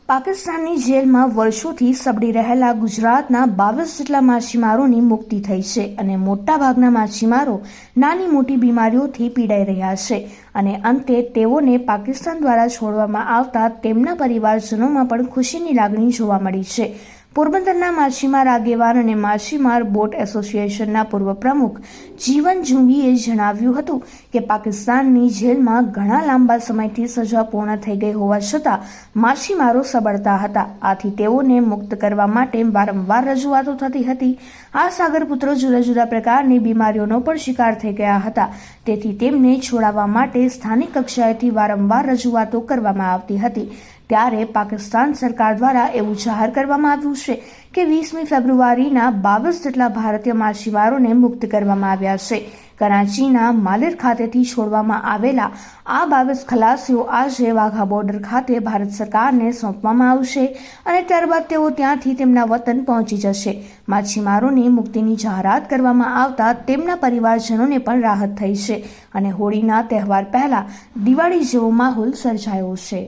પાકિસ્તાનની જેલમાં વર્ષોથી સબડી રહેલા ગુજરાતના 22 જેટલા માછીમારોની મુક્તિ થઈ છે અને મોટાભાગના માછીમારો નાની મોટી બીમારીઓથી પીડાઈ રહ્યા છે અને અંતે તેઓને પાકિસ્તાન દ્વારા છોડવામાં આવતા તેમના પરિવારજનોમાં પણ ખુશીની લાગણી જોવા મળી છે। પોરબંદરના માછીમાર આગેવાન અને માછીમાર બોટ એસોસિએશનના પૂર્વ પ્રમુખ જીવન જુંગીએ જણાવ્યું હતું કે પાકિસ્તાનની જેલમાં ઘણા લાંબા સમયથી સજા પૂર્ણ થઈ ગઈ હોવા છતાં માછીમારો સબળતા હતા, આથી તેઓને મુક્ત કરવા માટે વારંવાર રજૂઆતો થતી હતી। આ સાગરપુત્રો જુદા જુદા પ્રકારની બીમારીઓનો પણ શિકાર થઈ ગયા હતા, તેથી તેમને છોડાવવા માટે સ્થાનિક કક્ષાએથી વારંવાર રજૂઆતો કરવામાં આવતી હતી। ત્યારે પાકિસ્તાન સરકાર દ્વારા એવું જાહેર કરવામાં આવ્યું છે કે 20મી ફેબ્રુઆરીના 22 જેટલા ભારતીય માછીમારોને મુક્ત કરવામાં આવ્યા છે। કરાચીના માલેર ખાતેથી છોડવામાં આવેલા આ 22 ખલાસીઓ આજે વાઘા બોર્ડર ખાતે ભારત સરકારને સોંપવામાં આવશે અને ત્યારબાદ તેઓ ત્યાંથી તેમના વતન પહોંચી જશે। માછીમારોની મુક્તિની જાહેરાત કરવામાં આવતા તેમના પરિવારજનોને પણ રાહત થઈ છે અને હોળીના તહેવાર પહેલા દિવાળી જેવો માહોલ સર્જાયો છે।